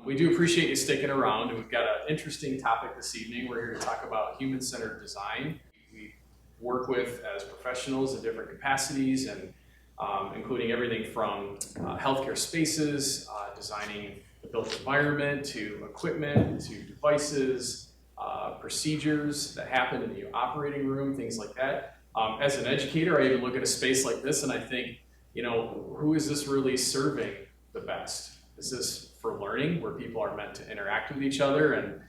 We do appreciate you sticking around, and we've got an interesting topic this evening. We're here to talk about human-centered design. We work with as professionals in different capacities, and including everything from healthcare spaces, designing the built environment, to equipment, to devices, procedures that happen in the operating room, things like that. As an educator, I even look at a space like this and I think, you know, who is this really serving the best? Is this for learning, where people are meant to interact with each other and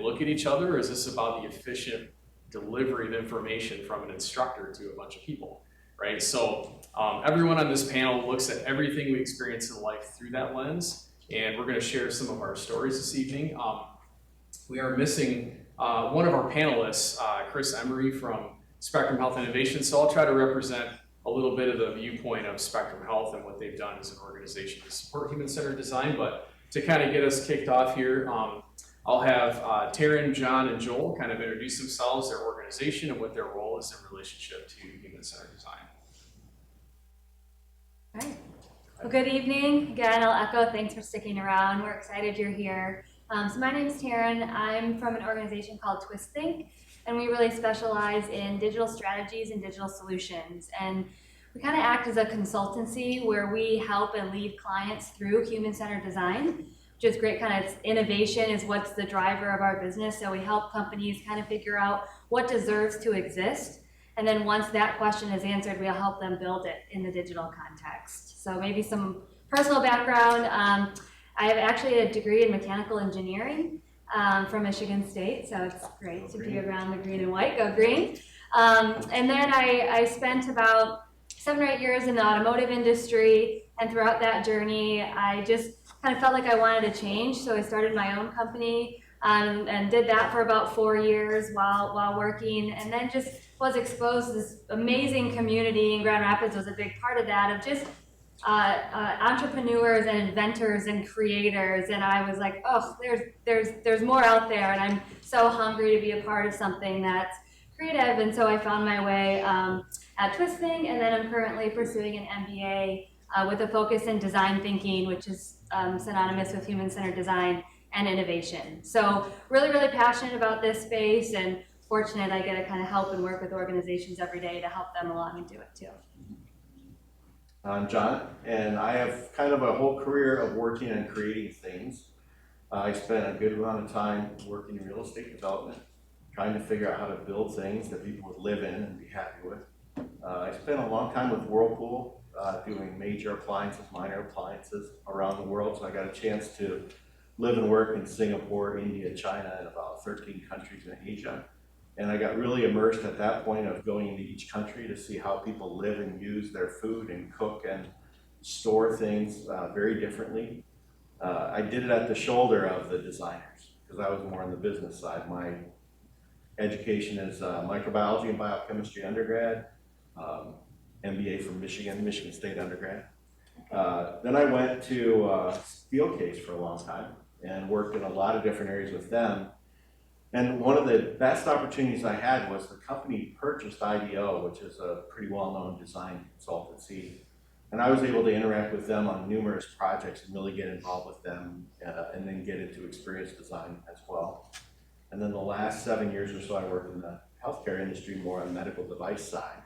look at each other? Or is this about the efficient delivery of information from an instructor to a bunch of people, right? So everyone on this panel looks at everything we experience in life through that lens, and we're going to share some of our stories this evening. We are missing one of our panelists, Chris Emery from Spectrum Health Innovation, so I'll try to represent a little bit of the viewpoint of Spectrum Health and what they've done as an organization to support human-centered design. But to kind of get us kicked off here, I'll have Taryn, John, and Joel kind of introduce themselves, their organization, and what their role is in relationship to human-centered design. All right. Well, good evening. Again, I'll echo thanks for sticking around. We're excited you're here. So my name is Taryn. I'm from an organization called Twisthink, and we really specialize in digital strategies and digital solutions. And we kind of act as a consultancy where we help and lead clients through human-centered design, which is great. Kind of innovation is what's the driver of our business. So we help companies kind of figure out what deserves to exist. And then once that question is answered, we'll help them build it in the digital context. So maybe some personal background. I have actually a degree in mechanical engineering from Michigan State, so it's great to be around the green and white, go green. And then I spent about 7 or 8 years in the automotive industry, and throughout that journey, I just kind of felt like I wanted to change, so I started my own company and did that for about 4 years while working, and then just was exposed to this amazing community, and Grand Rapids was a big part of that, of just entrepreneurs and inventors and creators, and I was like, oh, there's more out there, and I'm so hungry to be a part of something that's creative. And so I found my way at Twisthink, and then I'm currently pursuing an MBA with a focus in design thinking, which is synonymous with human-centered design and innovation. So really, really passionate about this space, and fortunate I get to kind of help and work with organizations every day to help them along and do it too. I'm John, and I have kind of a whole career of working and creating things. I spent a good amount of time working in real estate development, trying to figure out how to build things that people would live in and be happy with. I spent a long time with Whirlpool, doing major appliances, minor appliances around the world, so I got a chance to live and work in Singapore, India, China, and about 13 countries in Asia. And I got really immersed at that point of going into each country to see how people live and use their food and cook and store things very differently. I did it at the shoulder of the designers because I was more on the business side. My education is microbiology and biochemistry undergrad, MBA from Michigan State undergrad. Then I went to Steelcase for a long time and worked in a lot of different areas with them. And one of the best opportunities I had was the company purchased IDEO, which is a pretty well-known design consultancy. And I was able to interact with them on numerous projects and really get involved with them and then get into experience design as well. And then the last 7 years or so, I worked in the healthcare industry, more on the medical device side.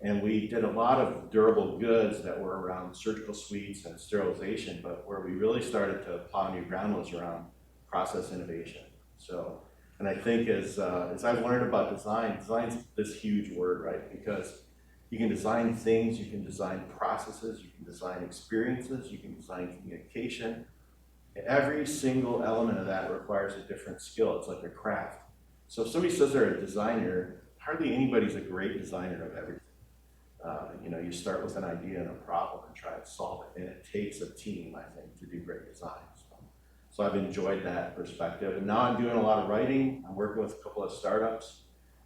And we did a lot of durable goods that were around surgical suites and sterilization, but where we really started to plow new ground was around process innovation. So. And I think as I've learned about design, design's this huge word, right? Because you can design things, you can design processes, you can design experiences, you can design communication. Every single element of that requires a different skill. It's like a craft. So if somebody says they're a designer, hardly anybody's a great designer of everything. You know, you start with an idea and a problem and try to solve it. And it takes a team, I think, to do great design. So I've enjoyed that perspective. And now I'm doing a lot of writing. I'm working with a couple of startups.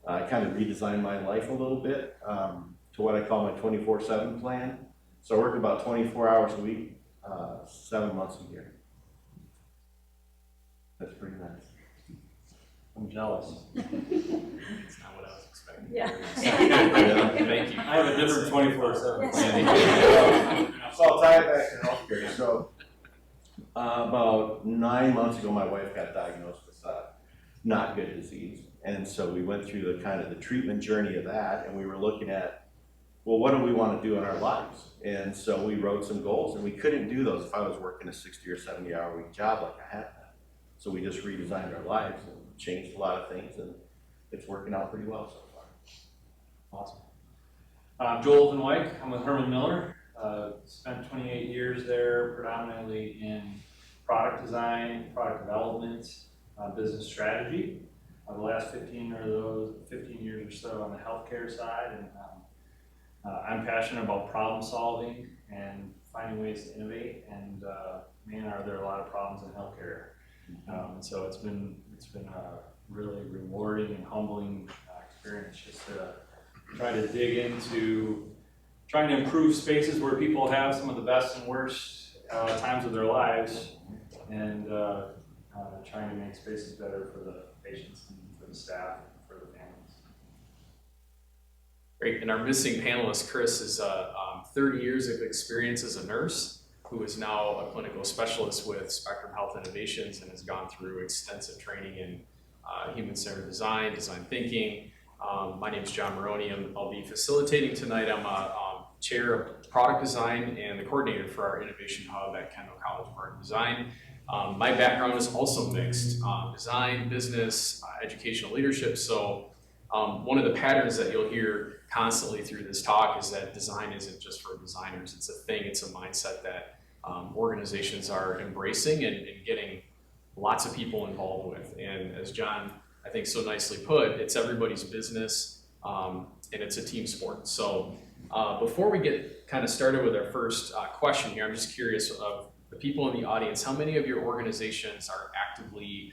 I kind of redesigned my life a little bit to what I call my 24/7 plan. So I work about 24 hours a week, 7 months a year. That's pretty nice. I'm jealous. It's not what I was expecting. Yeah. Thank you. I have a different 24/7 plan. So I'll tie it back to healthcare. So About 9 months ago, my wife got diagnosed with not good disease. And so we went through the kind of the treatment journey of that, and we were looking at, well, what do we want to do in our lives? And so we wrote some goals, and we couldn't do those if I was working a 60 or 70 hour week job like I had. So we just redesigned our lives and changed a lot of things, and it's working out pretty well so far. Awesome. Joel Van Wyk, I'm with Herman Miller. Spent 28 years there, predominantly in product design, product development, business strategy. The last 15 years or so on the healthcare side, and I'm passionate about problem solving and finding ways to innovate. And man, are there a lot of problems in healthcare. And so it's been a really rewarding and humbling experience just to try to dig into trying to improve spaces where people have some of the best and worst times of their lives, and trying to make spaces better for the patients and for the staff and for the families. Great, and our missing panelist, Chris, is 30 years of experience as a nurse, who is now a clinical specialist with Spectrum Health Innovations and has gone through extensive training in human-centered design, design thinking. My name is John Moroney. I'll be facilitating tonight. I'm a chair of product design and the coordinator for our innovation hub at Kendall College of Art and Design. My background is also mixed, design, business, educational leadership. So one of the patterns that you'll hear constantly through this talk is that design isn't just for designers. It's a thing, it's a mindset that organizations are embracing and getting lots of people involved with. And as John, I think, so nicely put, it's everybody's business, and it's a team sport. So before we get kind of started with our first question here, I'm just curious of the people in the audience, how many of your organizations are actively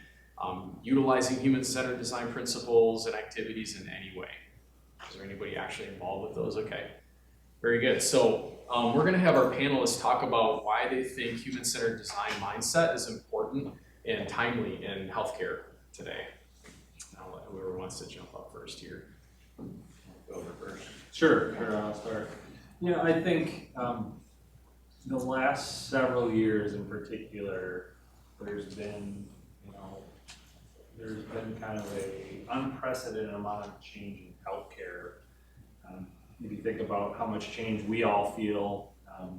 utilizing human-centered design principles and activities in any way? Is there anybody actually involved with those? Okay, very good. So we're going to have our panelists talk about why they think human-centered design mindset is important and timely in healthcare today. I'll let whoever wants to jump up first here. Go over first. Sure, I'll start. I think the last several years in particular, there's been kind of a unprecedented amount of change in healthcare. If you think about how much change we all feel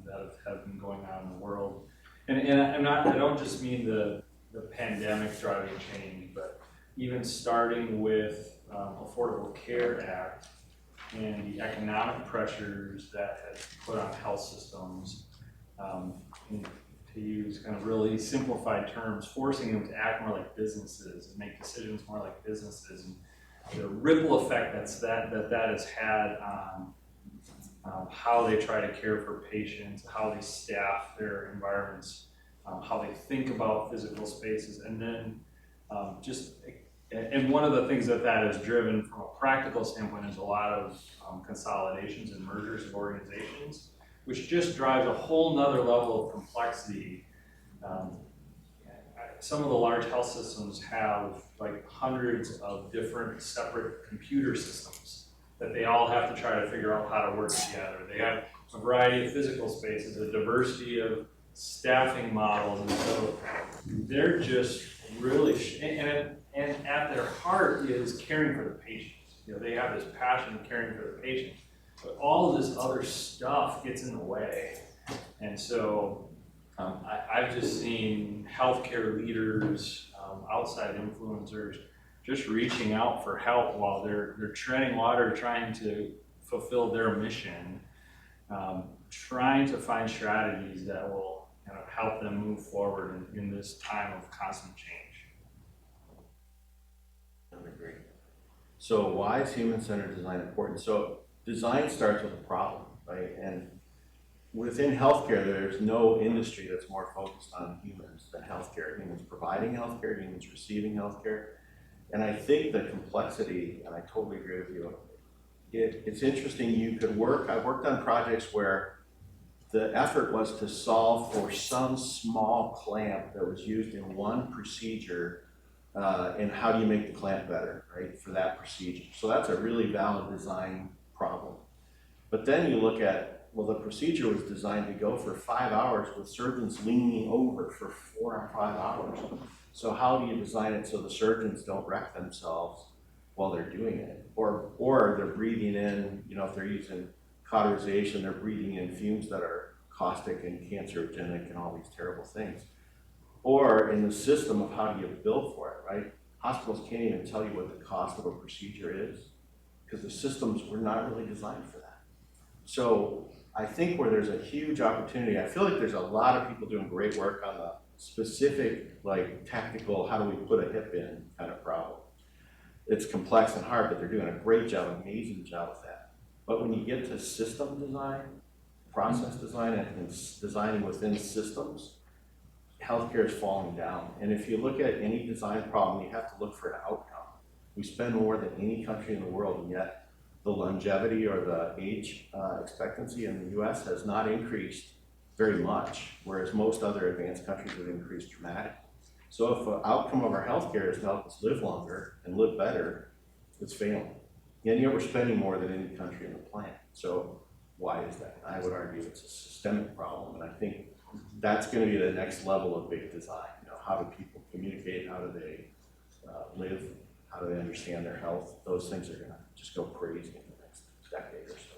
that have been going on in the world, and I don't just mean the pandemic driving change, but even starting with Affordable Care Act and the economic pressures that has put on health systems, to use kind of really simplified terms, forcing them to act more like businesses and make decisions more like businesses, and the ripple effect that has had on how they try to care for patients, how they staff their environments, how they think about physical spaces, and then and one of the things that has driven from a practical standpoint is a lot of consolidations and mergers of organizations, which just drives a whole nother level of complexity. Some of the large health systems have like hundreds of different separate computer systems that they all have to try to figure out how to work together. They have a variety of physical spaces, a diversity of staffing models, and so they're just really, and at their heart is caring for the patients. They have this passion of caring for the patient, but all of this other stuff gets in the way. And so I've just seen healthcare leaders, outside influencers, just reaching out for help while they're treading water, trying to fulfill their mission, trying to find strategies that will help them move forward in this time of constant change. I agree. So why is human-centered design important? So design starts with a problem, right? And within healthcare, there's no industry that's more focused on humans than healthcare. Humans providing healthcare, humans receiving healthcare. And I think the complexity, and I totally agree with you, it's interesting. I've worked on projects where the effort was to solve for some small clamp that was used in one procedure, and how do you make the clamp better, right, for that procedure. So that's a really valid design problem. But then you look at Well, the procedure was designed to go for 5 hours with surgeons leaning over for 4 or 5 hours. So how do you design it so the surgeons don't wreck themselves while they're doing it? Or they're breathing in, you know, if they're using cauterization, they're breathing in fumes that are caustic and cancerogenic and all these terrible things. Or in the system of how do you bill for it, right? Hospitals can't even tell you what the cost of a procedure is because the systems were not really designed for that. So I think where there's a huge opportunity, I feel like there's a lot of people doing great work on the specific, like tactical, how do we put a hip in kind of problem. It's complex and hard, but they're doing a great job, amazing job with that. But when you get to system design, process design, and designing within systems, healthcare is falling down. And if you look at any design problem, you have to look for an outcome. We spend more than any country in the world, and yet the longevity or the age expectancy in the US has not increased very much, whereas most other advanced countries have increased dramatically. So if the outcome of our healthcare is to help us live longer and live better, it's failing. And yet we're spending more than any country on the planet. So why is that? I would argue it's a systemic problem, and I think that's going to be the next level of big design. You know, how do people communicate? How do they live? How do they understand their health? Those things are going to just go crazy in the next decade or so.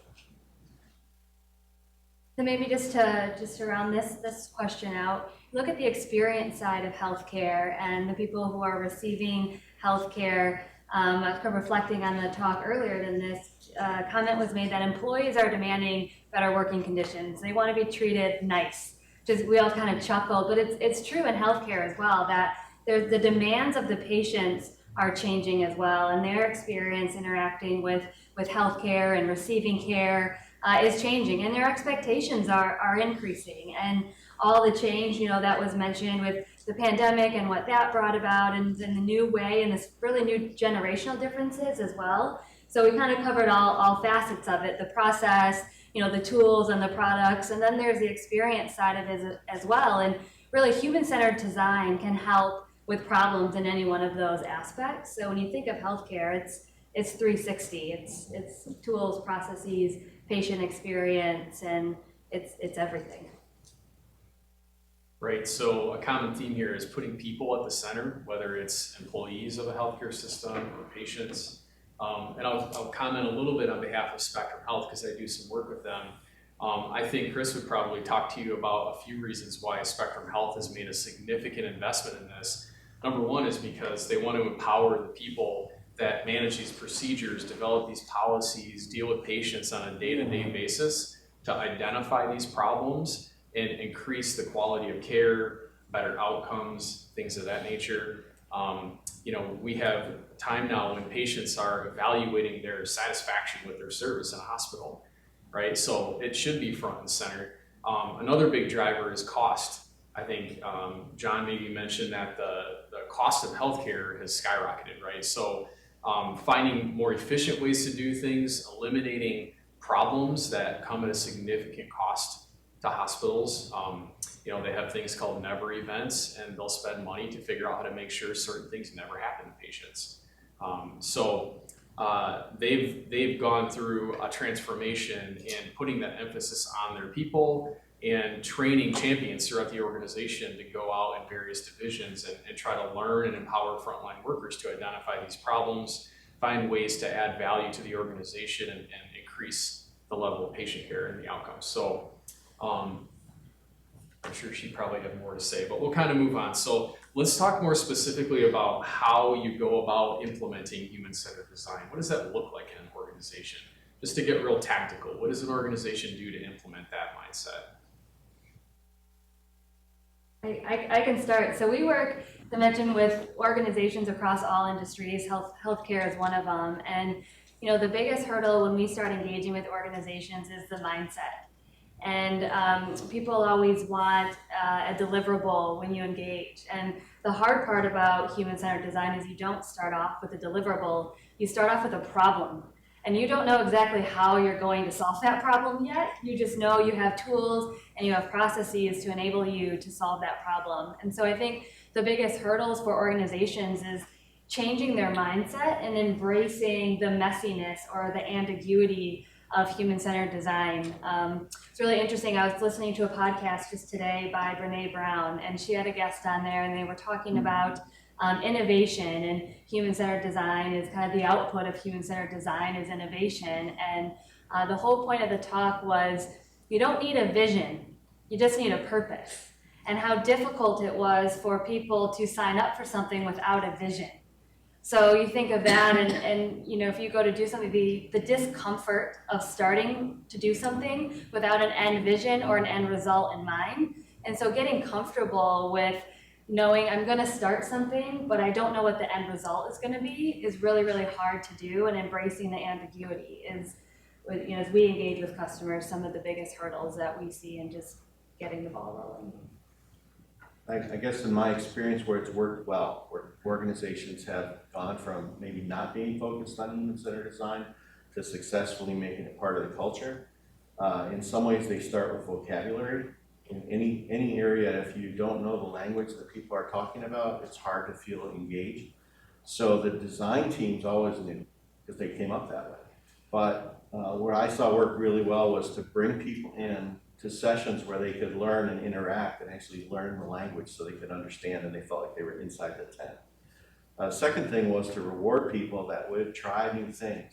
So maybe just to round this question out, look at the experience side of healthcare and the people who are receiving healthcare. After reflecting on the talk earlier than this, comment was made that employees are demanding better working conditions. They want to be treated nice. Just we all kind of chuckled, but it's true in healthcare as well that the demands of the patients are changing as well, and their experience interacting with healthcare and receiving care is changing, and their expectations are increasing. And all the change, you know, that was mentioned with the pandemic and what that brought about, and the new way, and this really new generational differences as well. So we kind of covered all facets of it, the process, you know, the tools and the products, and then there's the experience side of it as well. And really, human-centered design can help with problems in any one of those aspects. So when you think of healthcare, it's 360. It's tools, processes, patient experience, and it's everything. Right, so a common theme here is putting people at the center, whether it's employees of a healthcare system or patients. And I'll comment a little bit on behalf of Spectrum Health because I do some work with them. I think Chris would probably talk to you about a few reasons why Spectrum Health has made a significant investment in this. Number one is because they want to empower the people that manage these procedures, develop these policies, deal with patients on a day-to-day basis to identify these problems and increase the quality of care, better outcomes, things of that nature. You know, we have time now when patients are evaluating their satisfaction with their service in a hospital, right? So it should be front and center. Another big driver is cost. I think John maybe mentioned that the cost of healthcare has skyrocketed, right? So finding more efficient ways to do things, eliminating problems that come at a significant cost to hospitals. You know, they have things called never events, and they'll spend money to figure out how to make sure certain things never happen to patients. So they've gone through a transformation in putting that emphasis on their people and training champions throughout the organization to go out in various divisions and try to learn and empower frontline workers to identify these problems, find ways to add value to the organization and increase the level of patient care and the outcomes. So I'm sure she'd probably have more to say, but we'll kind of move on. So let's talk more specifically about how you go about implementing human-centered design. What does that look like in an organization? Just to get real tactical, what does an organization do to implement that mindset? I can start. So we work, I mentioned, with organizations across all industries. Healthcare is one of them. And you know, the biggest hurdle when we start engaging with organizations is the mindset. And people always want a deliverable when you engage. And the hard part about human-centered design is you don't start off with a deliverable. You start off with a problem. And you don't know exactly how you're going to solve that problem yet. You just know you have tools and you have processes to enable you to solve that problem. And so I think the biggest hurdles for organizations is changing their mindset and embracing the messiness or the ambiguity of human-centered design. It's really interesting. I was listening to a podcast just today by Brene Brown, and she had a guest on there, and they were talking about innovation, and human-centered design is kind of the output of human-centered design is innovation. And the whole point of the talk was you don't need a vision, you just need a purpose. And how difficult it was for people to sign up for something without a vision. So you think of that, and you know, if you go to do something, the discomfort of starting to do something without an end vision or an end result in mind. And so getting comfortable with knowing I'm going to start something, but I don't know what the end result is going to be is really, really hard to do. And embracing the ambiguity is, you know, as we engage with customers, some of the biggest hurdles that we see in just getting the ball rolling. I guess in my experience where it's worked well, where organizations have gone from maybe not being focused on human-centered design to successfully making it part of the culture. In some ways they start with vocabulary. In any area, if you don't know the language that people are talking about, it's hard to feel engaged. So the design teams always knew because they came up that way. But where I saw work really well was to bring people in to sessions where they could learn and interact and actually learn the language so they could understand and they felt like they were inside the tent. Second thing was to reward people that would try new things.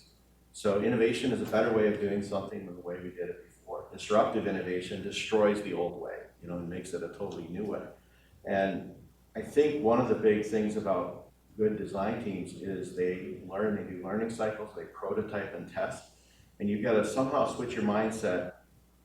So innovation is a better way of doing something than the way we did it before. Disruptive innovation destroys the old way, you know, and makes it a totally new way. And I think one of the big things about good design teams is they learn, they do learning cycles, they prototype and test, and you've got to somehow switch your mindset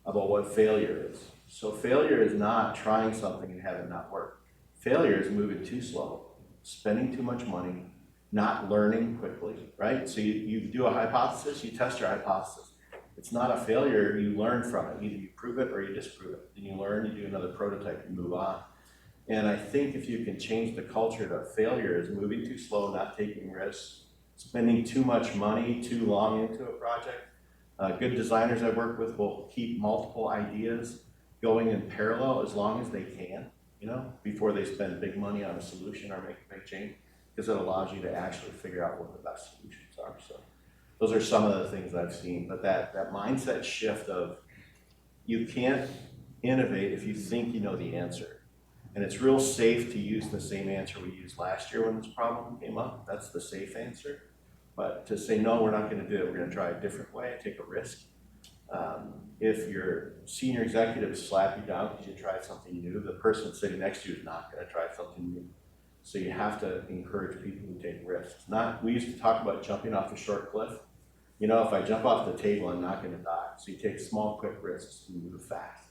about what failure is. So failure is not trying something and having it not work. Failure is moving too slow, spending too much money, not learning quickly, right? So you do a hypothesis, you test your hypothesis. It's not a failure, you learn from it. Either you prove it or you disprove it. Then you learn, you do another prototype, you move on. And I think if you can change the culture to failure is moving too slow, not taking risks, spending too much money too long into a project. Good designers I've worked with will keep multiple ideas going in parallel as long as they can, you know, before they spend big money on a solution or make a big change, because it allows you to actually figure out what the best solutions are. So those are some of the things I've seen, but that mindset shift of you can't innovate if you think you know the answer. And it's real safe to use the same answer we used last year when this problem came up. That's the safe answer. But to say, no, we're not going to do it, we're going to try a different way, take a risk. If your senior executives slap you down because you tried something new, the person sitting next to you is not going to try something new. So you have to encourage people who take risks. We used to talk about jumping off a short cliff. You know, if I jump off the table, I'm not going to die. So you take small, quick risks and move fast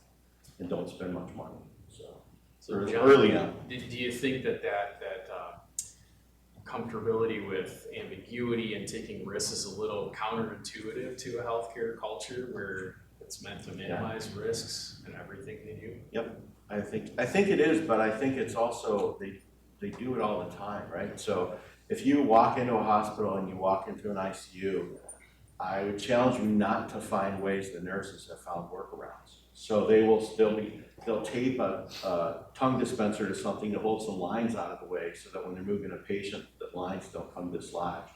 and don't spend much money. So John, early on. Do you think that comfortability with ambiguity and taking risks is a little counterintuitive to a healthcare culture where it's meant to minimize risks in everything they do? Yep, I think it is, but I think it's also they do it all the time, right? So if you walk into a hospital and you walk into an ICU, I would challenge you not to find ways the nurses have found workarounds. So they'll tape a tongue dispenser to something to hold some lines out of the way so that when they're moving a patient, the lines don't come dislodged.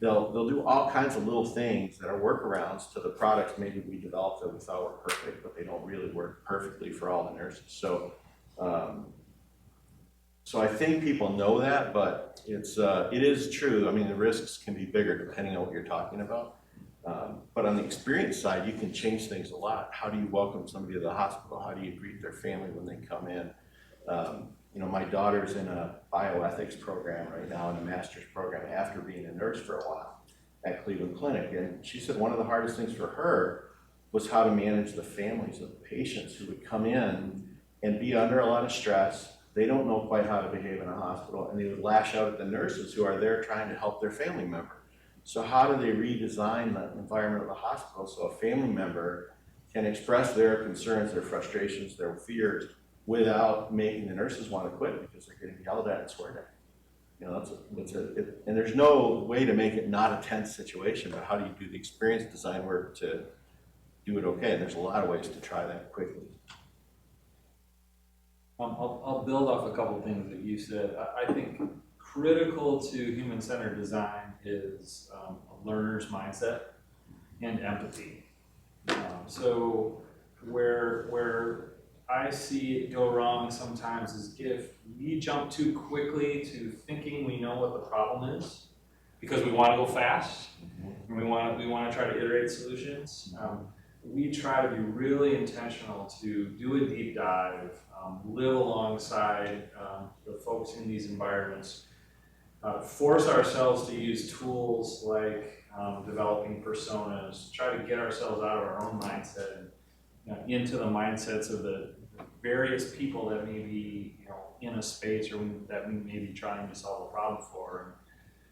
They'll do all kinds of little things that are workarounds to the products maybe we developed that we thought were perfect, but they don't really work perfectly for all the nurses. So I think people know that, but it is true. I mean, the risks can be bigger depending on what you're talking about. But on the experience side, you can change things a lot. How do you welcome somebody to the hospital? How do you greet their family when they come in? You know, my daughter's in a bioethics program right now, in a master's program after being a nurse for a while at Cleveland Clinic. And she said one of the hardest things for her was how to manage the families of the patients who would come in and be under a lot of stress. They don't know quite how to behave in a hospital, and they would lash out at the nurses who are there trying to help their family member. So how do they redesign the environment of the hospital so a family member can express their concerns, their frustrations, their fears without making the nurses want to quit because they're getting yelled at and sworn at? You know, and there's no way to make it not a tense situation, but how do you do the experience design work to do it okay? And there's a lot of ways to try that quickly. I'll build off a couple things that you said. I think critical to human-centered design is a learner's mindset and empathy. So where I see it go wrong sometimes is if we jump too quickly to thinking we know what the problem is, because we want to go fast, and we want to try to iterate solutions. We try to be really intentional to do a deep dive, live alongside the folks in these environments, force ourselves to use tools like developing personas, try to get ourselves out of our own mindset and into the mindsets of the various people that may be in a space or that we may be trying to solve a problem for. And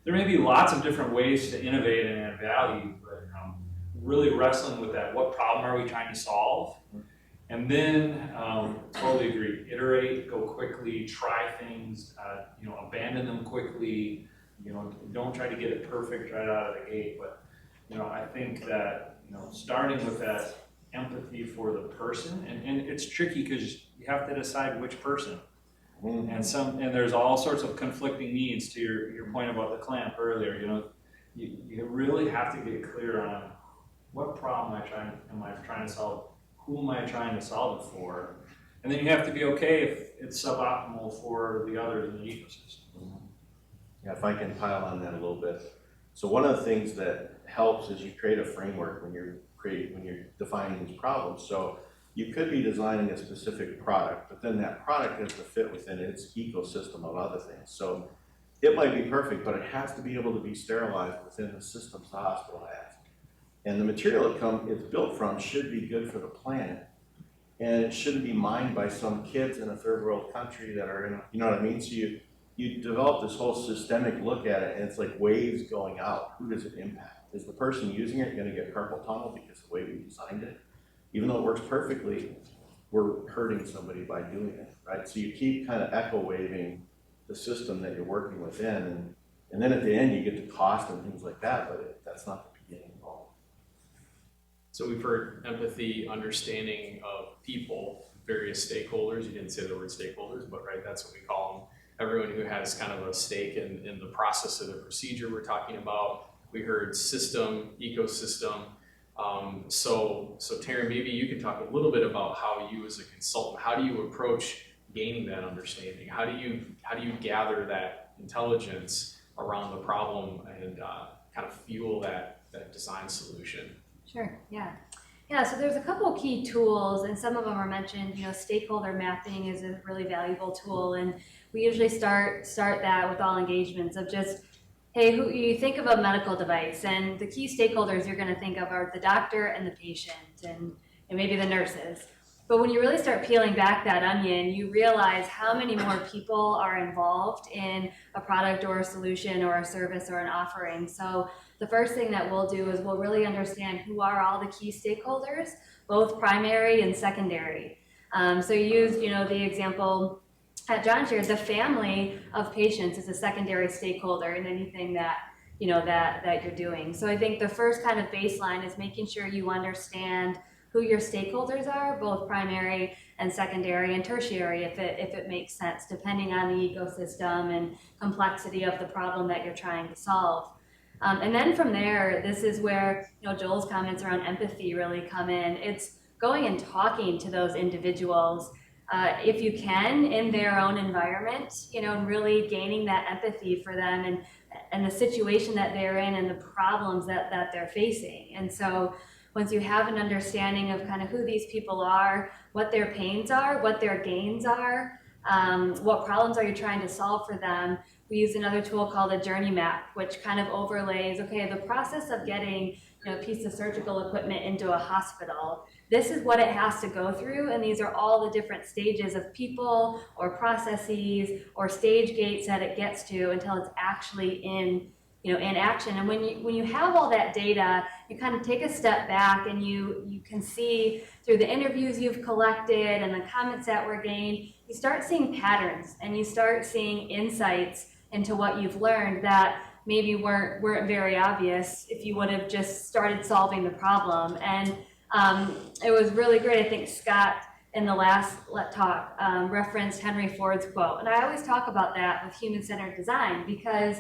there may be lots of different ways to innovate and add value, but really wrestling with that. What problem are we trying to solve? And then, totally agree, iterate, go quickly, try things, abandon them quickly, don't try to get it perfect right out of the gate. But, I think that, starting with that empathy for the person, and it's tricky because you have to decide which person. And there's all sorts of conflicting needs to your point about the clamp earlier. You really have to get clear on what problem am I trying to solve, who am I trying to solve it for, and then you have to be okay if it's suboptimal for the others in the ecosystem. Yeah, if I can pile on that a little bit. So one of the things that helps is you create a framework when you're defining these problems. So you could be designing a specific product, but then that product has to fit within its ecosystem of other things. So it might be perfect, but it has to be able to be sterilized within the systems the hospital has. And the material it's built from should be good for the planet. And it shouldn't be mined by some kids in a third world country that are you know what I mean? So you develop this whole systemic look at it, and it's like waves going out. Who does it impact? Is the person using it going to get carpal tunnel because of the way we designed it? Even though it works perfectly, we're hurting somebody by doing it, right? So you keep kind of echo waving the system that you're working within, and then at the end you get to cost and things like that, but that's not the beginning of all. So we've heard empathy, understanding of people, various stakeholders. You didn't say the word stakeholders, but right, that's what we call them. Everyone who has kind of a stake in the process of the procedure we're talking about. We heard system, ecosystem. So Taryn, maybe you can talk a little bit about how you as a consultant, how do you approach gaining that understanding? How do you gather that intelligence around the problem and kind of fuel that design solution? Sure, yeah. Yeah, so there's a couple key tools, and some of them are mentioned. Stakeholder mapping is a really valuable tool, and we usually start that with all engagements of just, hey, who you think of a medical device, and the key stakeholders you're going to think of are the doctor and the patient, and maybe the nurses. But when you really start peeling back that onion, you realize how many more people are involved in a product or a solution or a service or an offering. So the first thing that we'll do is we'll really understand who are all the key stakeholders, both primary and secondary. So you used, the example that John shared. The family of patients is a secondary stakeholder in anything that that you're doing. So I think the first kind of baseline is making sure you understand who your stakeholders are, both primary and secondary and tertiary, if it makes sense, depending on the ecosystem and complexity of the problem that you're trying to solve. And then from there, this is where Joel's comments around empathy really come in. It's going and talking to those individuals, if you can, in their own environment, and really gaining that empathy for them and the situation that they're in and the problems that they're facing. And so once you have an understanding of kind of who these people are, what their pains are, what their gains are, what problems are you trying to solve for them, we use another tool called a journey map, which kind of overlays, okay, the process of getting a piece of surgical equipment into a hospital. This is what it has to go through, and these are all the different stages of people or processes or stage gates that it gets to until it's actually in action. And when you have all that data, you kind of take a step back and you can see through the interviews you've collected and the comments that were gained, you start seeing patterns and you start seeing insights into what you've learned that maybe weren't very obvious if you would have just started solving the problem. And it was really great. I think Scott in the last talk referenced Henry Ford's quote. And I always talk about that with human-centered design, because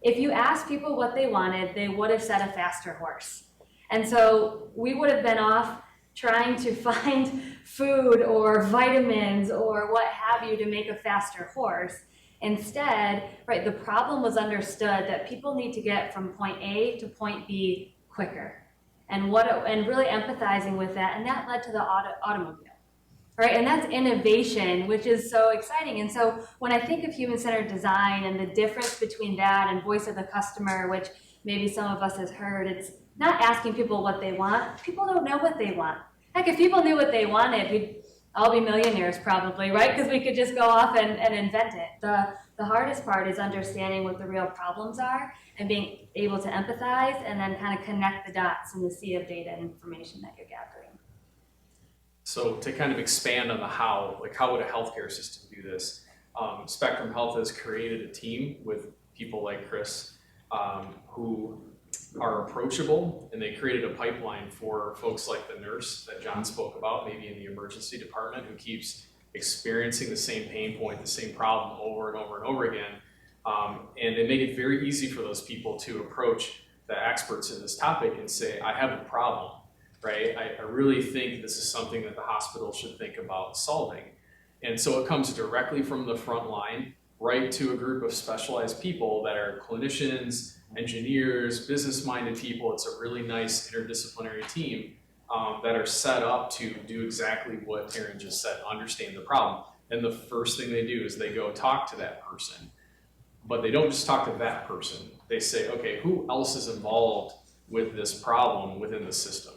if you asked people what they wanted, they would have said a faster horse. And so we would have been off trying to find food or vitamins or what have you to make a faster horse. Instead, right, the problem was understood that people need to get from point A to point B quicker, and really empathizing with that, and that led to the automobile, right? And that's innovation, which is so exciting. And so when I think of human-centered design and the difference between that and voice of the customer, which maybe some of us has heard, it's not asking people what they want. People don't know what they want. Heck, if people knew what they wanted, we'd all be millionaires probably, right? Because we could just go off and invent it. The hardest part is understanding what the real problems are and being able to empathize and then kind of connect the dots in the sea of data and information that you're gathering. So to kind of expand on the how, like how would a healthcare system do this? Spectrum Health has created a team with people like Chris who are approachable, and they created a pipeline for folks like the nurse that John spoke about, maybe in the emergency department, who keeps experiencing the same pain point, the same problem over and over and over again. And they make it very easy for those people to approach the experts in this topic and say, I have a problem, right? I really think this is something that the hospital should think about solving. And so it comes directly from the front line, right to a group of specialized people that are clinicians, engineers, business-minded people. It's a really nice interdisciplinary team that are set up to do exactly what Taryn just said, understand the problem. And the first thing they do is they go talk to that person. But they don't just talk to that person. They say, okay, who else is involved with this problem within the system?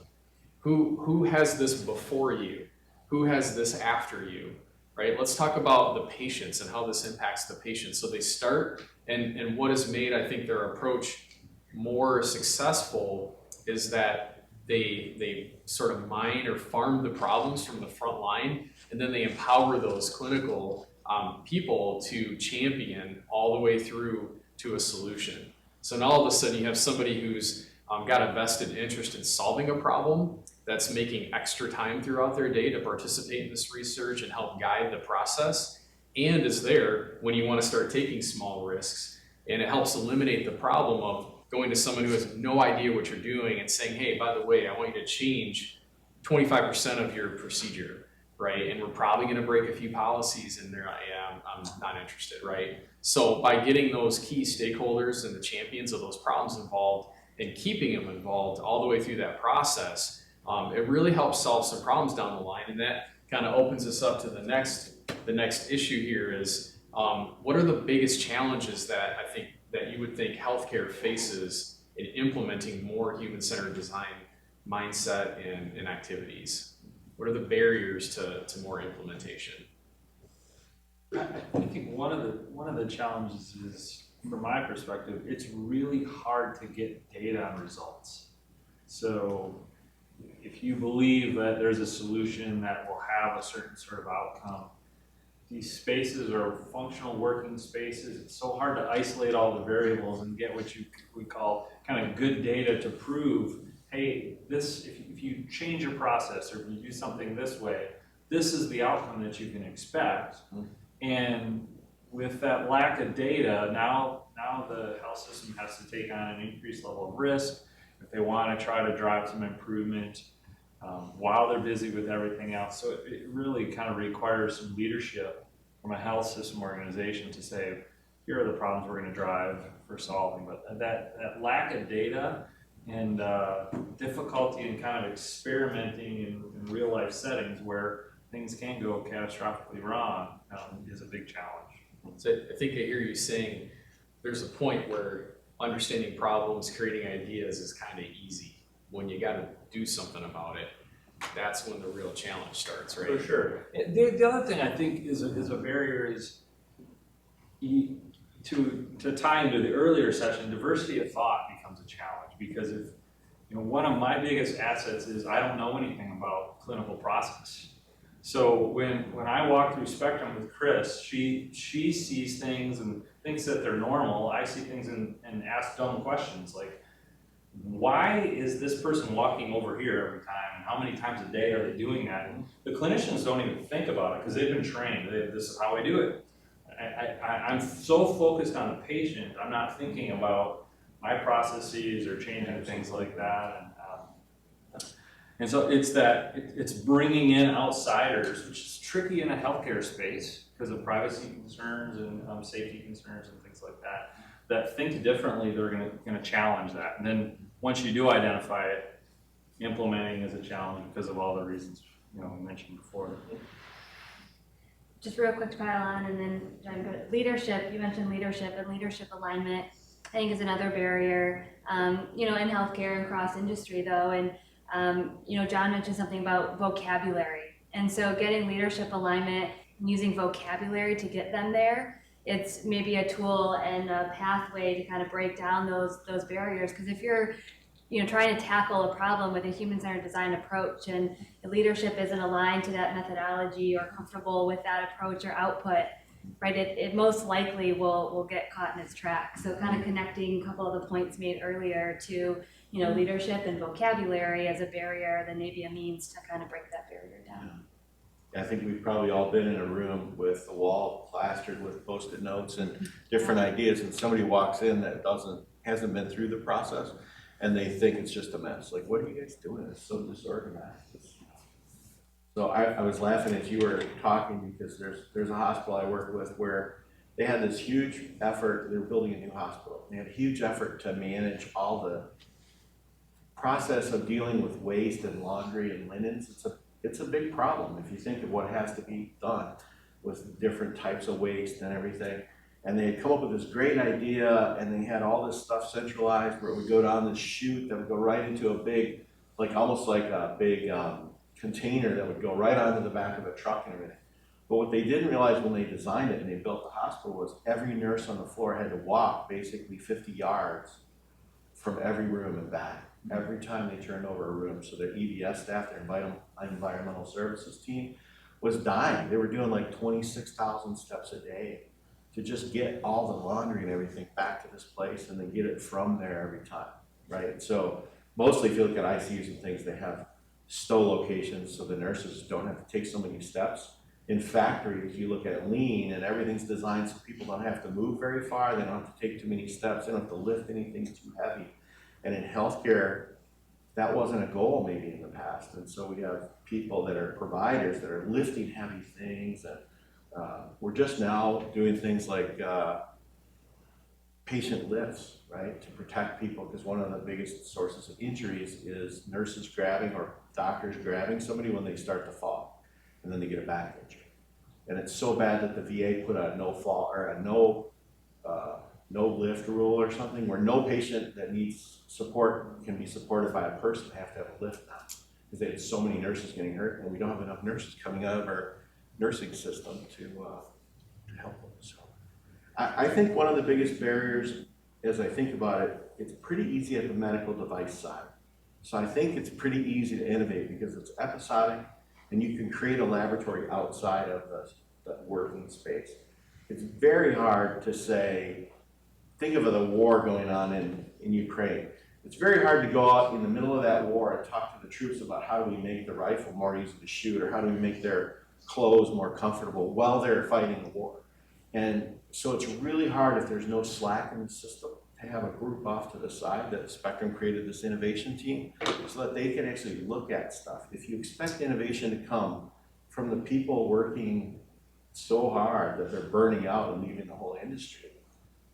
Who has this before you? Who has this after you? Right? Let's talk about the patients and how this impacts the patients. So they start, and what has made, I think, their approach more successful is that they sort of mine or farm the problems from the front line, and then they empower those clinical people to champion all the way through to a solution. So now all of a sudden you have somebody who's got a vested interest in solving a problem, that's making extra time throughout their day to participate in this research and help guide the process, and is there when you want to start taking small risks. And it helps eliminate the problem of going to someone who has no idea what you're doing and saying, hey, by the way, I want you to change 25% of your procedure, right? And we're probably going to break a few policies, and they're like, yeah, I'm not interested, right? So by getting those key stakeholders and the champions of those problems involved and keeping them involved all the way through that process, it really helps solve some problems down the line. And that kind of opens us up to the next issue here is, what are the biggest challenges that I think that you would think healthcare faces in implementing more human-centered design mindset and activities? What are the barriers to more implementation? I think one of the challenges is, from my perspective, it's really hard to get data on results. So if you believe that there's a solution that will have a certain sort of outcome, these spaces are functional working spaces. It's so hard to isolate all the variables and get what we call kind of good data to prove, hey, this, if you change your process or if you do something this way, this is the outcome that you can expect. And with that lack of data, now the health system has to take on an increased level of risk if they want to try to drive some improvement while they're busy with everything else. So it really kind of requires some leadership from a health system organization to say, here are the problems we're going to drive for solving. But that lack of data and difficulty in kind of experimenting in real life settings where things can go catastrophically wrong is a big challenge. So I think I hear you saying there's a point where understanding problems, creating ideas is kind of easy. When you got to do something about it, that's when the real challenge starts, right? For sure. The other thing I think is a barrier is to tie into the earlier session, diversity of thought becomes a challenge, because if one of my biggest assets is I don't know anything about clinical process. So when I walk through Spectrum with Chris, she sees things and thinks that they're normal. I see things and ask dumb questions like, why is this person walking over here every time? And how many times a day are they doing that? And the clinicians don't even think about it because they've been trained. This is how I do it. I'm so focused on the patient, I'm not thinking about my processes or changing things like that. And And so it's that, it's bringing in outsiders, which is tricky in a healthcare space because of privacy concerns and safety concerns and things like that, that think differently. They're gonna challenge that. And then once you do identify it, implementing is a challenge because of all the reasons, we mentioned before. Just real quick to pile on, and then John, go to leadership. You mentioned leadership, and leadership alignment, I think, is another barrier, in healthcare and cross industry though. And, John mentioned something about vocabulary. And so getting leadership alignment and using vocabulary to get them there, it's maybe a tool and a pathway to kind of break down those barriers. Because if you're trying to tackle a problem with a human-centered design approach and the leadership isn't aligned to that methodology or comfortable with that approach or output, right, it most likely will get caught in its tracks. So kind of connecting a couple of the points made earlier to, leadership and vocabulary as a barrier, then maybe a means to kind of break that barrier down. I think we've probably all been in a room with the wall plastered with Post-it notes and different ideas, and somebody walks in that hasn't been through the process, and they think it's just a mess. Like, what are you guys doing? It's so disorganized. So I was laughing as you were talking because there's a hospital I work with where they had this huge effort. They were building a new hospital. They had a huge effort to manage all the process of dealing with waste and laundry and linens. It's a big problem if you think of what has to be done with different types of waste and everything. And they had come up with this great idea, and they had all this stuff centralized where it would go down this chute that would go right into a big, almost like a big container that would go right onto the back of a truck and everything. But what they didn't realize when they designed it and they built the hospital was every nurse on the floor had to walk basically 50 yards from every room and back every time they turned over a room. So their EVS staff, their environmental services team, was dying. They were doing like 26,000 steps a day to just get all the laundry and everything back to this place and then get it from there every time, right? So mostly if you look at ICUs and things, they have stow locations so the nurses don't have to take so many steps. In factories, you look at lean and everything's designed so people don't have to move very far, they don't have to take too many steps, they don't have to lift anything too heavy. And in healthcare, that wasn't a goal maybe in the past. And so we have people that are providers that are lifting heavy things. And we're just now doing things like patient lifts, right, to protect people, because one of the biggest sources of injuries is nurses grabbing or doctors grabbing somebody when they start to fall, and then they get a back injury. And it's so bad that the VA put a no fall or a no lift rule or something, where no patient that needs support can be supported by a person. They have to have a lift now because they had so many nurses getting hurt, and we don't have enough nurses coming out of our nursing system to help them. So I think one of the biggest barriers, as I think about it, it's pretty easy at the medical device side. So I think it's pretty easy to innovate because it's episodic and you can create a laboratory outside of the working space. It's very hard to say, think of the war going on in Ukraine. It's very hard to go out in the middle of that war and talk to the troops about how do we make the rifle more easy to shoot, or how do we make their clothes more comfortable while they're fighting the war. And so it's really hard if there's no slack in the system to have a group off to the side. That Spectrum created this innovation team so that they can actually look at stuff. If you expect innovation to come from the people working so hard that they're burning out and leaving the whole industry,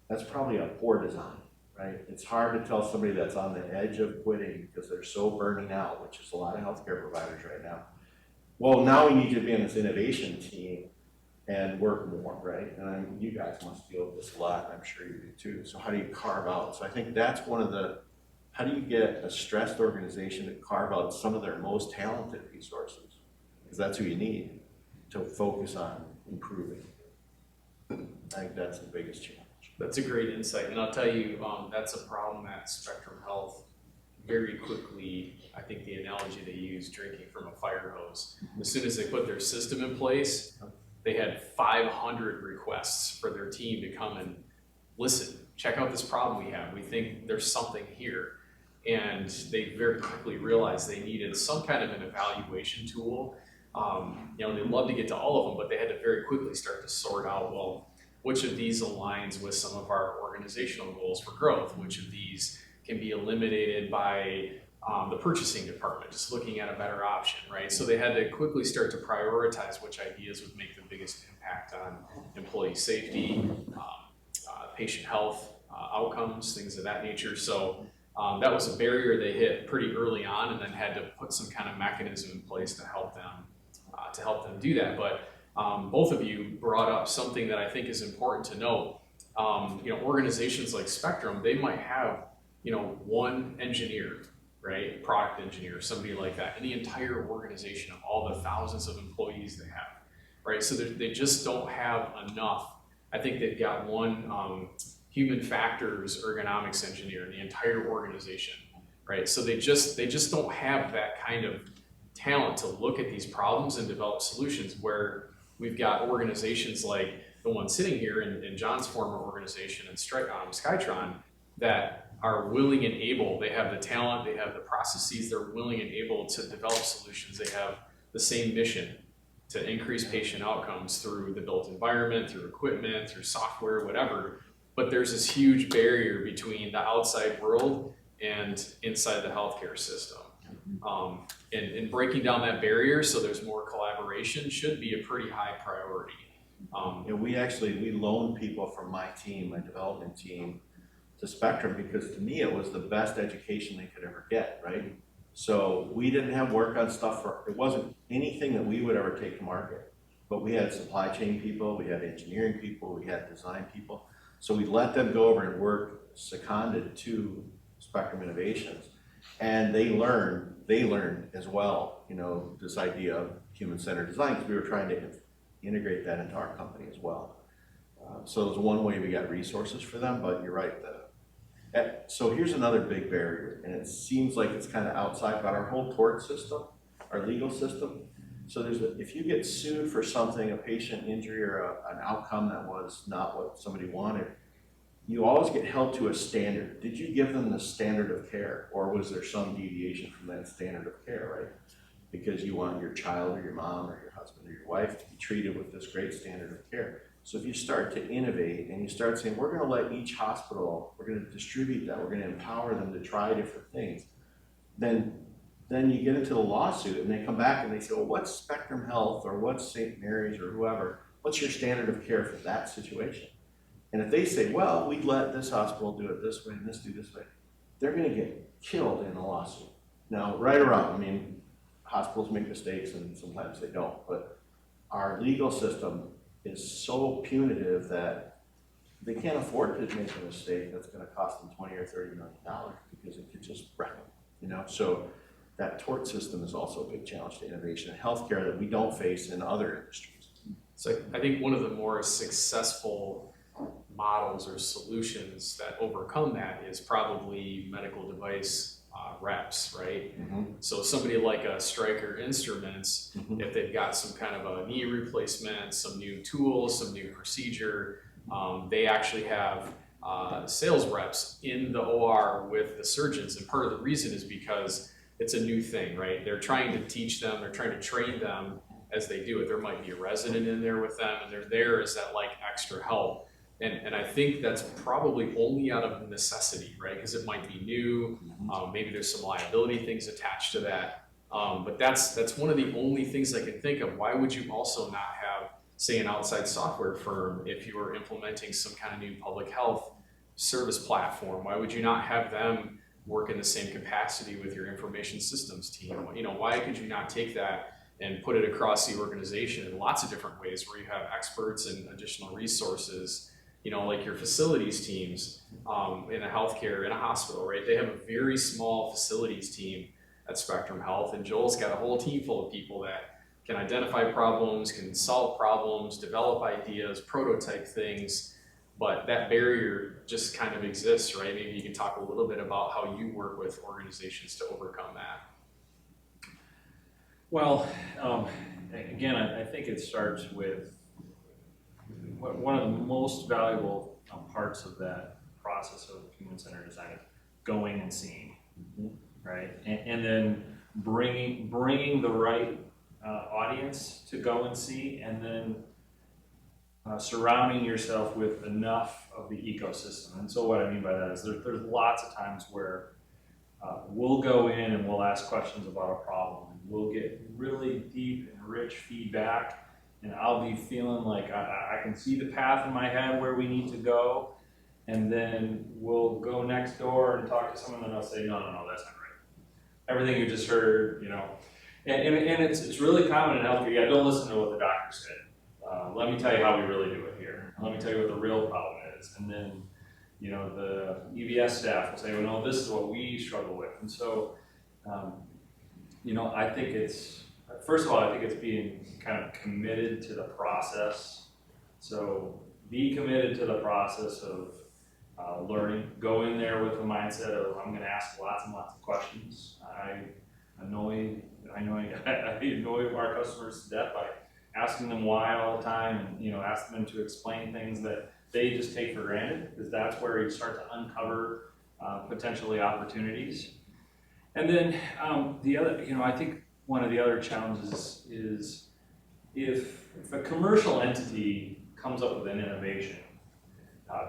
that's probably a poor design, right? It's hard to tell somebody that's on the edge of quitting because they're so burning out, which is a lot of healthcare providers right now. Well, now we need you to be on this innovation team and work more, right? And you guys must deal with this a lot, I'm sure you do too. So how do you carve out? So I think that's one of the, how do you get a stressed organization to carve out some of their most talented resources? Because that's who you need to focus on improving. I think that's the biggest challenge. That's a great insight, and I'll tell you, that's a problem at Spectrum Health. Very quickly, I think the analogy they use, drinking from a fire hose. As soon as they put their system in place, they had 500 requests for their team to come and listen, check out this problem we have. We think there's something here. And they very quickly realized they needed some kind of an evaluation tool. They'd love to get to all of them, but they had to very quickly start to sort out, well, which of these aligns with some of our organizational goals for growth? Which of these can be eliminated by the purchasing department, just looking at a better option, right? So they had to quickly start to prioritize which ideas would make the biggest impact on employee safety, patient health, outcomes, things of that nature. So that was a barrier they hit pretty early on, and then had to put some kind of mechanism in place to help them do that. But both of you brought up something that I think is important to note. Organizations like Spectrum, they might have one engineer, right, product engineer, somebody like that, in the entire organization of all the thousands of employees they have, right? So they just don't have enough. I think they've got one human factors ergonomics engineer in the entire organization, right? So they just don't have that kind of talent to look at these problems and develop solutions, where we've got organizations like the one sitting here in John's former organization in Skytron that are willing and able. They have the talent, they have the processes, they're willing and able to develop solutions. They have the same mission to increase patient outcomes through the built environment, through equipment, through software, whatever. But there's this huge barrier between the outside world and inside the healthcare system. And breaking down that barrier so there's more collaboration should be a pretty high priority. We loaned people from my team, my development team, to Spectrum because to me it was the best education they could ever get, right? So we didn't have work on stuff it wasn't anything that we would ever take to market. But we had supply chain people, we had engineering people, we had design people. So we let them go over and work seconded to Spectrum Innovations. And they learned as well, this idea of human-centered design, because we were trying to integrate that into our company as well. So it was one way we got resources for them, but you're right. So here's another big barrier, and it seems like it's kind of outside, but our whole tort system, our legal system. So if you get sued for something, a patient injury or an outcome that was not what somebody wanted, you always get held to a standard. Did you give them the standard of care, or was there some deviation from that standard of care, right? Because you want your child or your mom or your husband or your wife to be treated with this great standard of care. So if you start to innovate and you start saying, we're going to let each hospital, we're going to distribute that, we're going to empower them to try different things, then you get into the lawsuit and they come back and they say, well, what's Spectrum Health or what's St. Mary's or whoever, what's your standard of care for that situation? And if they say, well, we'd let this hospital do it this way and this do this way, they're going to get killed in a lawsuit. Now, right or wrong, hospitals make mistakes and sometimes they don't, but our legal system is so punitive that they can't afford to make a mistake that's going to cost them $20 or $30 million because it could just wreck them, So that tort system is also a big challenge to innovation in healthcare that we don't face in other industries. So I think one of the more successful models or solutions that overcome that is probably medical device reps, right? Mm-hmm. So somebody like a Stryker Instruments, if they've got some kind of a knee replacement, some new tools, some new procedure, they actually have sales reps in the OR with the surgeons. And part of the reason is because it's a new thing, right? They're trying to teach them, they're trying to train them as they do it. There might be a resident in there with them, and they're there as that extra help. And I think that's probably only out of necessity, right? Because it might be new, maybe there's some liability things attached to that. But that's one of the only things I can think of. Why would you also not have, say, an outside software firm if you were implementing some kind of new public health service platform? Why would you not have them work in the same capacity with your information systems team? Why could you not take that and put it across the organization in lots of different ways where you have experts and additional resources? Like your facilities teams in a healthcare, in a hospital, right? They have a very small facilities team at Spectrum Health, and Joel's got a whole team full of people that can identify problems, can solve problems, develop ideas, prototype things, but that barrier just kind of exists, right? Maybe you can talk a little bit about how you work with organizations to overcome that. Well, again, I think it starts with one of the most valuable parts of that process of human-centered design is going and seeing, right? And then bringing the right audience to go and see, and then surrounding yourself with enough of the ecosystem. And so what I mean by that is there's lots of times where we'll go in and we'll ask questions about a problem. We'll get really deep and rich feedback, and I'll be feeling like I can see the path in my head where we need to go, and then we'll go next door and talk to someone, and they'll say, no, that's not right. Everything you just heard, and it's really common in healthcare. Yeah, don't listen to what the doctor said. Let me tell you how we really do it here. Let me tell you what the real problem is. And then, the EVS staff will say, well, no, this is what we struggle with. And so, I think first of all, I think it's being kind of committed to the process. So be committed to the process of learning. Go in there with the mindset of, I'm going to ask lots and lots of questions. I annoy our customers to death by asking them why all the time, and asking them to explain things that they just take for granted, because that's where you start to uncover potentially opportunities. And then the other, I think one of the other challenges is if a commercial entity comes up with an innovation,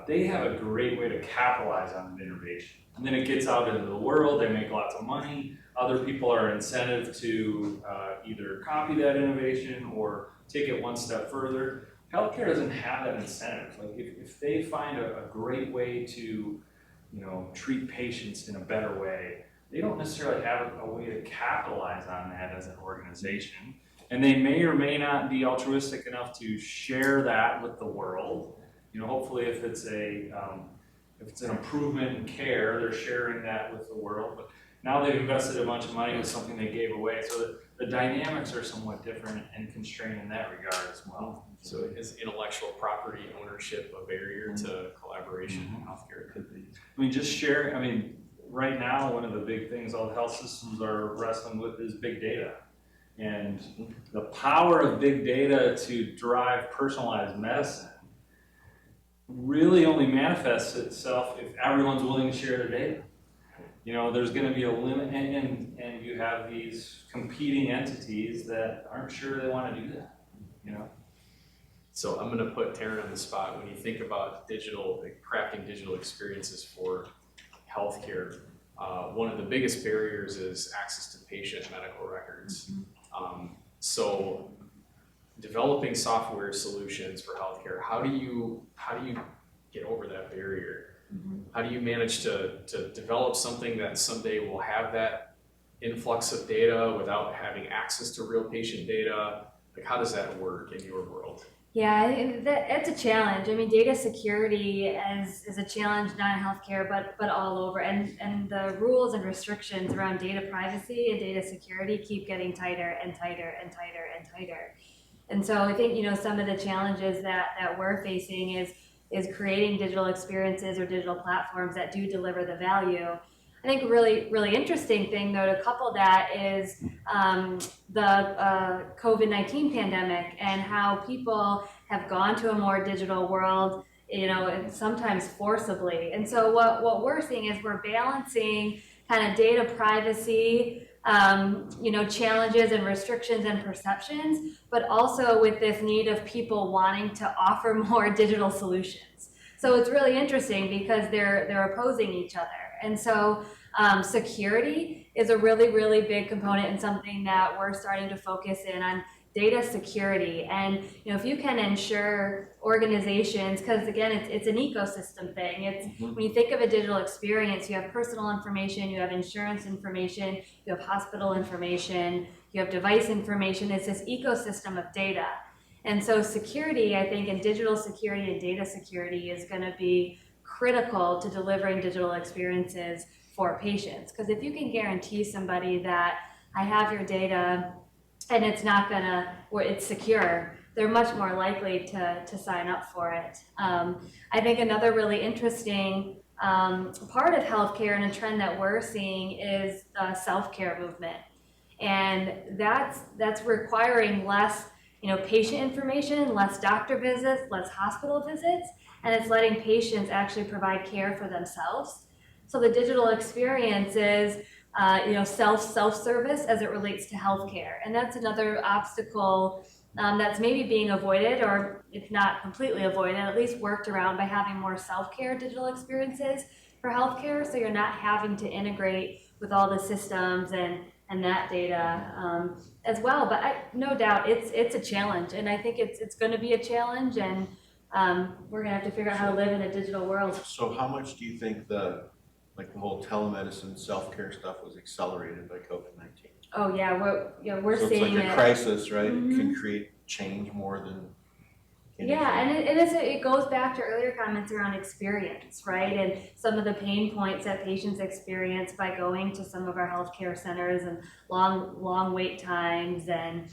they have a great way to capitalize on an innovation. And then it gets out into the world, they make lots of money, other people are incented to either copy that innovation or take it one step further. Healthcare doesn't have that incentive. Like if they find a great way to, treat patients in a better way, they don't necessarily have a way to capitalize on that as an organization. And they may or may not be altruistic enough to share that with the world. Hopefully if it's an improvement in care, they're sharing that with the world. But now they've invested a bunch of money with something they gave away. So the dynamics are somewhat different and constrained in that regard as well. So is intellectual property ownership a barrier to collaboration in healthcare? It could be. Just sharing, right now, one of the big things all the health systems are wrestling with is big data. And the power of big data to drive personalized medicine really only manifests itself if everyone's willing to share their data. There's going to be a limit, and you have these competing entities that aren't sure they want to do that. So I'm going to put Taryn on the spot. When you think about crafting digital experiences for healthcare, one of the biggest barriers is access to patient medical records. So developing software solutions for healthcare, how do you get over that barrier? How do you manage to develop something that someday will have that influx of data without having access to real patient data? Like, how does that work in your world? Yeah, it's a challenge. Data security is a challenge not in healthcare, but all over. And the rules and restrictions around data privacy and data security keep getting tighter and tighter and tighter and tighter. And so I think, some of the challenges that we're facing is creating digital experiences or digital platforms that do deliver the value. I think a really interesting thing, though, to couple that is the COVID-19 pandemic and how people have gone to a more digital world, and sometimes forcibly. And so what we're seeing is we're balancing kind of data privacy, challenges and restrictions and perceptions, but also with this need of people wanting to offer more digital solutions. So it's really interesting because they're opposing each other. And so security is a really big component and something that we're starting to focus in on, data security. And if you can ensure organizations, because again, it's an ecosystem thing. It's when you think of a digital experience, you have personal information, you have insurance information, you have hospital information, you have device information. It's this ecosystem of data. And so security, I think, and digital security and data security is going to be critical to delivering digital experiences for patients. Because if you can guarantee somebody that I have your data and it's not gonna, or it's secure, they're much more likely to sign up for it. I think another really interesting part of healthcare and a trend that we're seeing is the self-care movement. And that's requiring less patient information, less doctor visits, less hospital visits, and it's letting patients actually provide care for themselves. So the digital experience is self-service as it relates to healthcare. And that's another obstacle that's maybe being avoided or if not completely avoided, at least worked around by having more self-care digital experiences for healthcare, so you're not having to integrate with all the systems and that data as well. But no doubt it's a challenge, and I think it's going to be a challenge, and we're going to have to figure out how to live in a digital world. So how much do you think the whole telemedicine, self-care stuff was accelerated by COVID-19? Oh yeah, we're so seeing it's like a it. crisis, right? Mm-hmm. It can create change more than anything. Yeah, and it goes back to earlier comments around experience, right? And some of the pain points that patients experience by going to some of our healthcare centers, and long wait times, and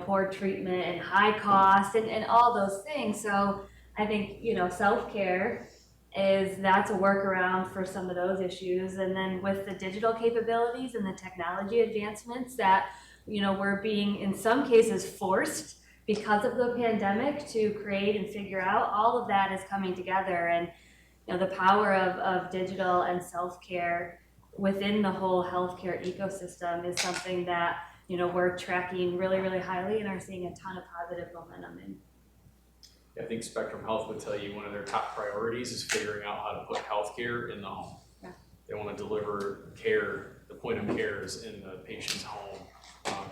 poor treatment and high cost, and all those things. So I think self-care that's a workaround for some of those issues. And then with the digital capabilities and the technology advancements that we're being in some cases forced because of the pandemic to create and figure out, all of that is coming together. And the power of digital and self-care within the whole healthcare ecosystem is something that we're tracking really, really highly and are seeing a ton of positive momentum in. I think Spectrum Health would tell you one of their top priorities is figuring out how to put healthcare in the home. Yeah. They want to deliver care, the point of care is in the patient's home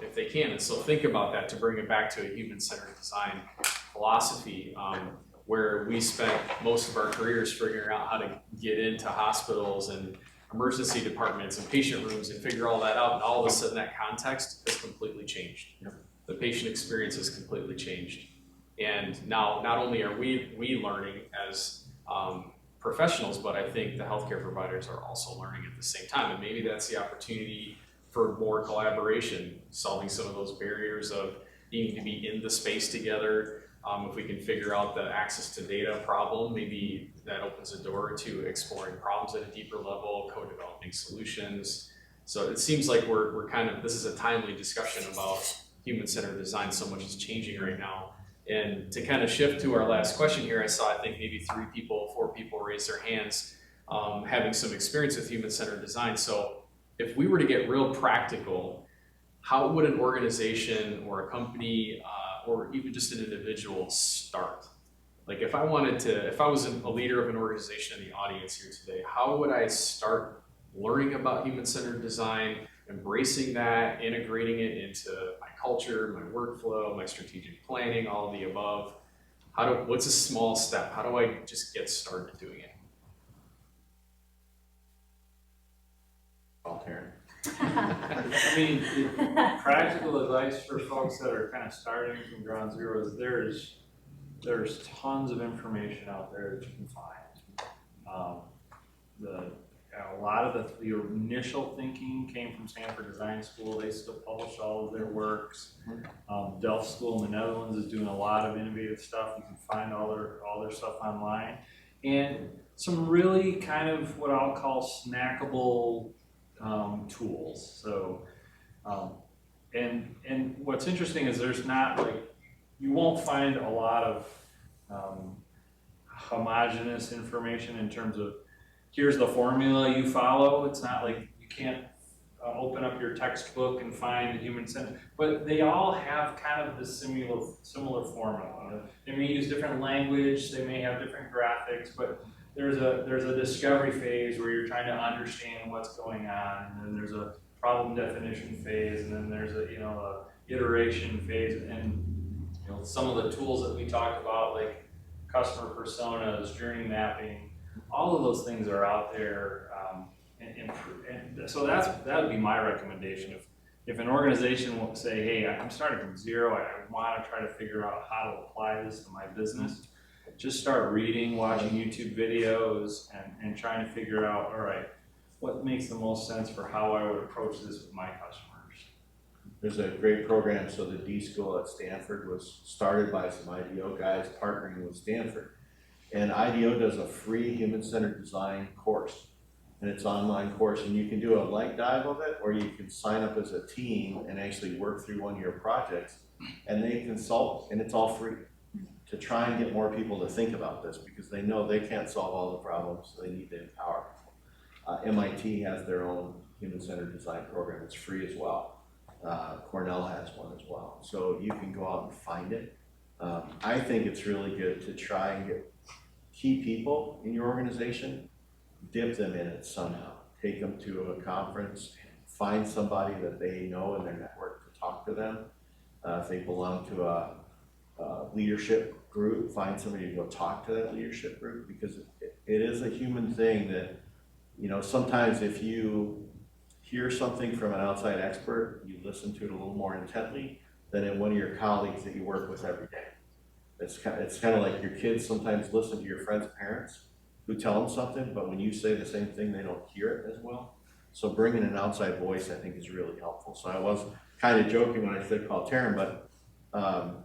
if they can. And so think about that, to bring it back to a human-centered design philosophy, where we spent most of our careers figuring out how to get into hospitals and emergency departments and patient rooms and figure all that out. And all of a sudden that context has completely changed. Yep. The patient experience has completely changed. And now not only are we learning as professionals, but I think the healthcare providers are also learning at the same time. And maybe that's the opportunity for more collaboration, solving some of those barriers of needing to be in the space together. If we can figure out the access to data problem, maybe that opens a door to exploring problems at a deeper level, co-developing solutions. So it seems like we're kind of, this is a timely discussion about human-centered design. So much is changing right now. And to kind of shift to our last question here, I saw, I think maybe 4 people raise their hands, having some experience with human-centered design. So if we were to get real practical, how would an organization or a company or even just an individual start? Like if I was a leader of an organization in the audience here today, how would I start learning about human-centered design, embracing that, integrating it into my culture, my workflow, my strategic planning, all of the above? What's a small step? How do I just get started doing it? Taryn. I mean, practical advice for folks that are kind of starting from ground zero is there's tons of information out there that you can find. A lot of the initial thinking came from Stanford Design School. They still publish all of their works. Delft School in the Netherlands is doing a lot of innovative stuff. You can find all their stuff online, and some really kind of what I'll call snackable tools. So, and what's interesting is there's not you won't find a lot of homogeneous information in terms of here's the formula you follow. It's not like you can't open up your textbook and find a human-centered, but they all have kind of this similar formula. They may use different language, they may have different graphics, but there's a discovery phase where you're trying to understand what's going on, and then there's a problem definition phase, and then there's a iteration phase, and some of the tools that we talked about, like customer personas, journey mapping, all of those things are out there, and so that would be my recommendation. If an organization will say, hey, I'm starting from zero, I want to try to figure out how to apply this to my business, just start reading, watching YouTube videos, and trying to figure out, all right, what makes the most sense for how I would approach this with my customers. There's a great program. So the D School at Stanford was started by some IDEO guys partnering with Stanford. And IDEO does a free human-centered design course. And it's an online course, and you can do a light dive of it, or you can sign up as a team and actually work through one of your projects, and they consult, and it's all free, to try and get more people to think about this, because they know they can't solve all the problems, so they need to empower people. MIT has their own human-centered design program. It's free as well. Cornell has one as well. So you can go out and find it I think it's really good to try and get key people in your organization, dip them in it somehow. Take them to a conference, find somebody that they know in their network to talk to them. If they belong to a leadership group, find somebody to go talk to that leadership group, because it is a human thing that, you know, sometimes if you hear something from an outside expert, you listen to it a little more intently than in one of your colleagues that you work with every day. It's kind of like your kids sometimes listen to your friends' parents who tell them something, but when you say the same thing, they don't hear it as well. So bringing an outside voice, I think, is really helpful. So I was kind of joking when I said call Taryn, but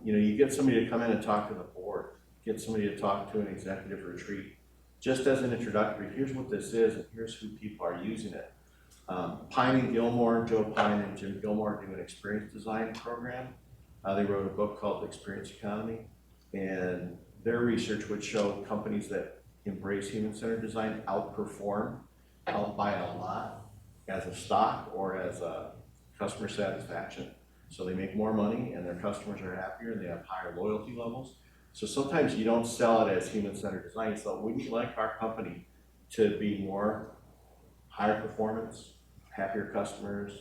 you know, you get somebody to come in and talk to the board, get somebody to talk to an executive retreat, just as an introductory. Here's what this is, and here's who people are using it. Pine and Gilmore, Joe Pine and Jim Gilmore do an experience design program. They wrote a book called The Experience Economy, and their research would show companies that embrace human-centered design outperform, outbuy a lot as a stock or as a customer satisfaction. So they make more money and their customers are happier and they have higher loyalty levels. So sometimes you don't sell it as human-centered design. So wouldn't you like our company to be more higher performance, happier customers,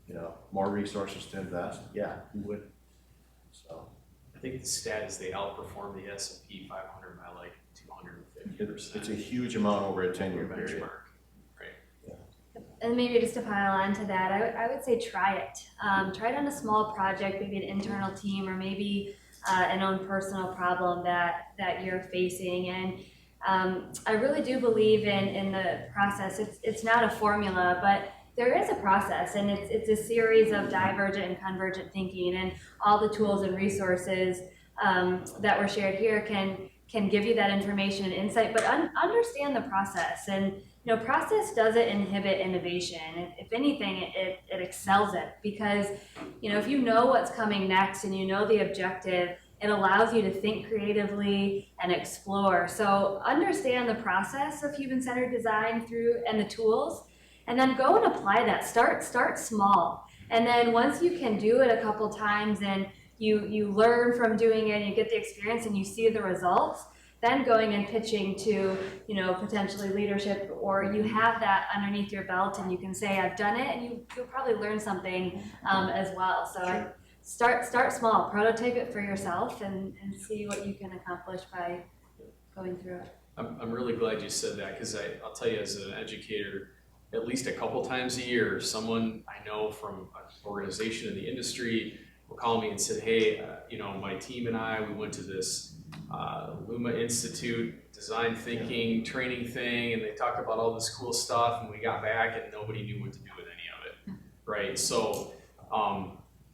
you know, more resources to invest? Yeah, you would. So I think the stat is they outperform the S&P 500 by like 250%. it's a huge amount over a 10-year period. Benchmark. And maybe just to pile on to that, I would say try it. Try it on a small project, maybe an internal team, or maybe an own personal problem that you're facing. And I really do believe in the process. It's not a formula, but there is a process, and it's a series of divergent and convergent thinking, and all the tools and resources that were shared here can give you that information and insight, but understand the process. And you know, process doesn't inhibit innovation. If anything, it excels it, because you know, if you know what's coming next and you know the objective, it allows you to think creatively and explore. So understand the process of human-centered design and the tools, and then go and apply that. Start small, and then once you can do it a couple times and you learn from doing it, and you get the experience and you see the results, then going and pitching to, you know, potentially leadership, or you have that underneath your belt and you can say, I've done it, and you'll probably learn something as well. So Sure. Start small, prototype it for yourself, and see what you can accomplish by going through it. I'm really glad you said that, because I'll tell you, as an educator, at least a couple times a year, someone I know from an organization in the industry will call me and said, hey, you know, my team and I, we went to this Luma Institute design thinking training thing, and they talked about all this cool stuff, and we got back and nobody knew what to do with any of it, right? So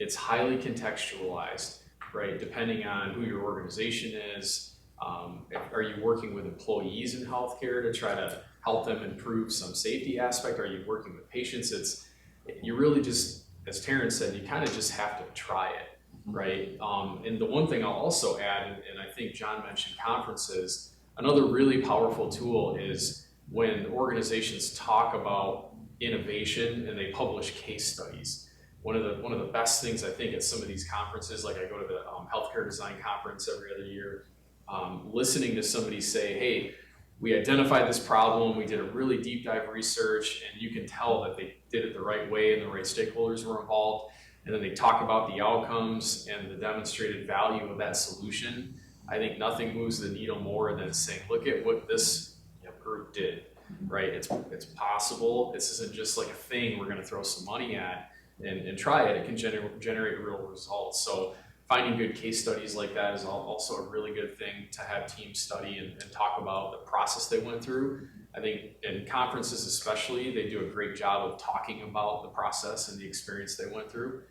it's highly contextualized, right? Depending on who your organization is. Are you working with employees in healthcare to try to help them improve some safety aspect? Are you working with patients? You really just, as Taryn said, you kind of just have to try it, right? And the one thing I'll also add, and I think John mentioned conferences, another really powerful tool is when organizations talk about innovation and they publish case studies. One of the best things I think at some of these conferences, like I go to the healthcare design conference every other year, listening to somebody say, hey, we identified this problem, we did a really deep dive research, and you can tell that they did it the right way and the right stakeholders were involved. And then they talk about the outcomes and the demonstrated value of that solution. I think nothing moves the needle more than saying, look at what this group did, right? It's possible. This isn't just like a thing we're going to throw some money at and try it. It can generate real results. So finding good case studies like that is also a really good thing to have teams study and talk about the process they went through. I think in conferences especially, they do a great job of talking about the process and the experience they went through.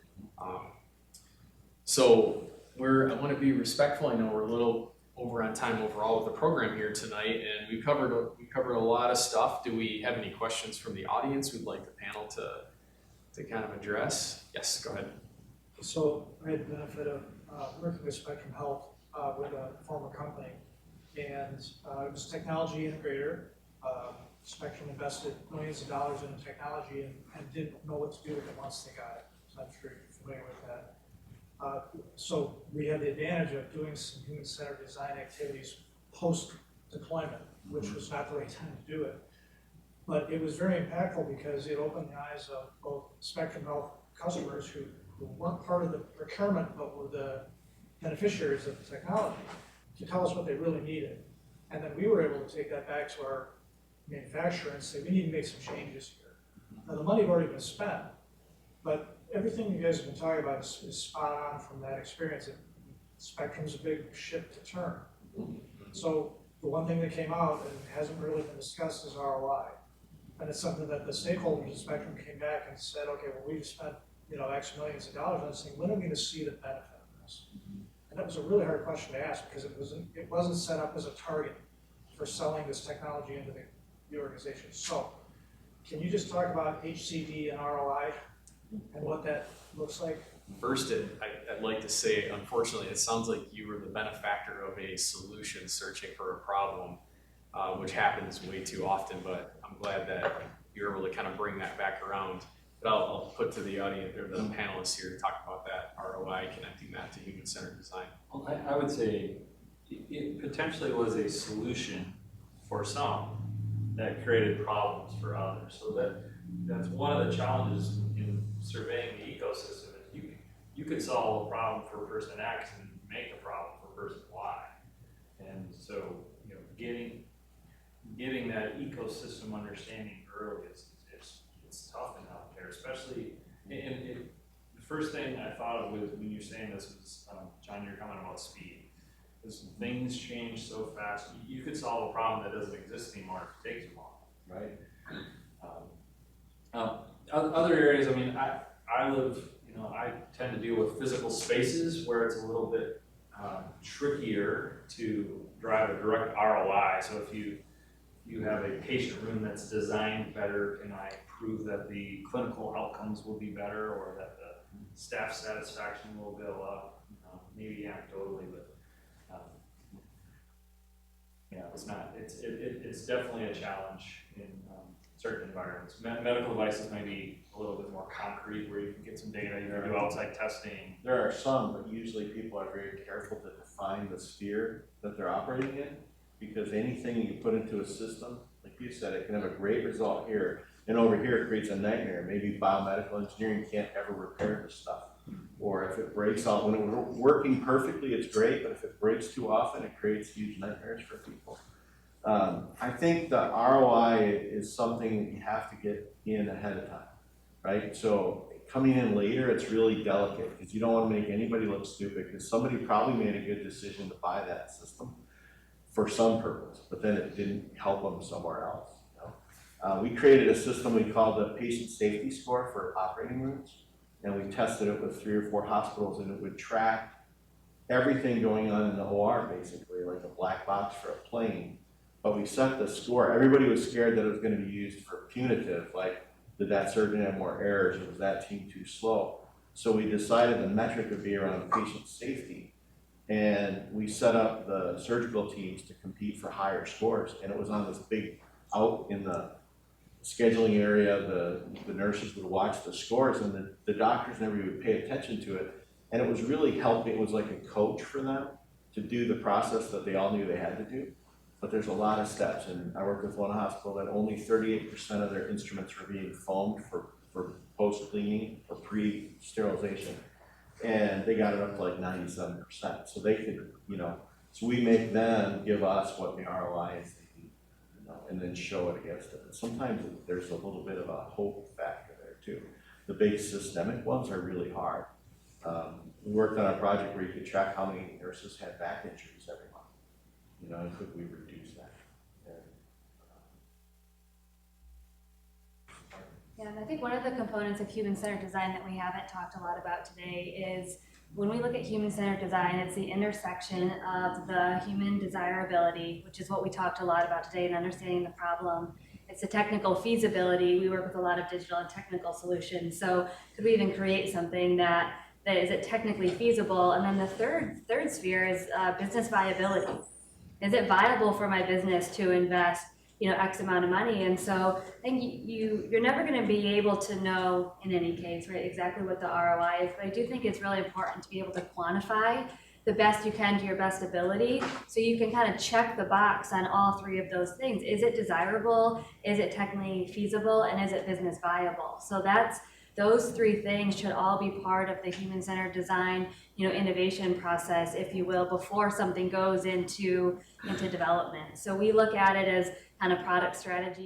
So I want to be respectful. I know we're a little over on time overall with the program here tonight, and we covered a lot of stuff. Do we have any questions from the audience we'd like the panel to kind of address? Yes, go ahead. So I had the benefit of working with Spectrum Health with a former company, and it was a technology integrator. Spectrum invested millions of dollars in technology and didn't know what to do with it once they got it. So I'm sure you're familiar with that. So we had the advantage of doing some human-centered design activities post-deployment, which was not the right time to do it. But it was very impactful because it opened the eyes of both Spectrum Health customers who weren't part of the procurement but were the beneficiaries of the technology to tell us what they really needed. And then we were able to take that back to our manufacturer and say, we need to make some changes here. Now, the money had already been spent, but everything you guys have been talking about is spot on from that experience. Spectrum's a big ship to turn. So the one thing that came out and hasn't really been discussed is ROI. And it's something that the stakeholders of Spectrum came back and said, okay, well, we just spent, X millions of dollars on this thing. When are we going to see the benefit of this? And that was a really hard question to ask because it wasn't set up as a target for selling this technology into the organization. So can you just talk about HCD and ROI and what that looks like? First, I'd like to say, unfortunately, it sounds like you were the benefactor of a solution searching for a problem, which happens way too often, but I'm glad that you're able to kind of bring that back around. But I'll put to the audience, or the panelists here, to talk about that ROI, connecting that to human-centered design. Well, I would say it potentially was a solution for some that created problems for others. So that's one of the challenges in surveying the ecosystem is you could solve a problem for person X and make a problem for person Y. And so, getting that ecosystem understanding early it's tough enough there, especially, and the first thing I thought of when you're saying this was, John, your comment about speed. Because things change so fast. You could solve a problem that doesn't exist anymore if it takes too long. Right. Other areas, I live, I tend to deal with physical spaces where it's a little bit trickier to drive a direct ROI. So if you have a patient room that's designed better, can I prove that the clinical outcomes will be better or that the staff satisfaction will go up? Maybe anecdotally, but it's not. It's definitely a challenge in certain environments. Medical devices may be a little bit more concrete, where you can get some data, you can do outside testing. There are some, but usually people are very careful to define the sphere that they're operating in, because anything you put into a system, like you said, it can have a great result here, and over here it creates a nightmare. Maybe biomedical engineering can't ever repair this stuff. Or if it breaks out, when it's working perfectly, it's great, but if it breaks too often, it creates huge nightmares for people. I think the ROI is something that you have to get in ahead of time, right? So coming in later, it's really delicate because you don't want to make anybody look stupid, because somebody probably made a good decision to buy that system for some purpose, but then it didn't help them somewhere else. We created a system we called the patient safety score for operating rooms, and we tested it with 3 or 4 hospitals, and it would track everything going on in the OR, basically, like a black box for a plane. But we set the score. Everybody was scared that it was going to be used for punitive, like did that surgeon have more errors, or was that team too slow? So we decided the metric would be around patient safety, and we set up the surgical teams to compete for higher scores, and it was on this big out in the scheduling area. The nurses would watch the scores, and the doctors never would pay attention to it, and it was really helping. It was like a coach for them to do the process that they all knew they had to do. But there's a lot of steps, and I worked with one hospital that only 38% of their instruments were being foamed for post-cleaning or pre-sterilization, and they got it up to like 97%. So they could, so we make them give us what the ROI is, and then show it against it. And sometimes there's a little bit of a hope factor there too. The big systemic ones are really hard. We worked on a project where you could track how many nurses had back injuries every month. And could we reduce that? Yeah, and I think one of the components of human-centered design that we haven't talked a lot about today is when we look at human-centered design, it's the intersection of the human desirability, which is what we talked a lot about today, and understanding the problem. It's the technical feasibility. We work with a lot of digital and technical solutions. So could we even create something that is it technically feasible? And then the third sphere is business viability. Is it viable for my business to invest, X amount of money. And so I think you're never going to be able to know in any case, right, exactly what the ROI is, but I do think it's really important to be able to quantify the best you can to your best ability, so you can kind of check the box on all three of those things. Is it desirable? Is it technically feasible? And is it business viable? So those three things should all be part of the human-centered design, innovation process, if you will, before something goes into development. So we look at it as kind of product strategy.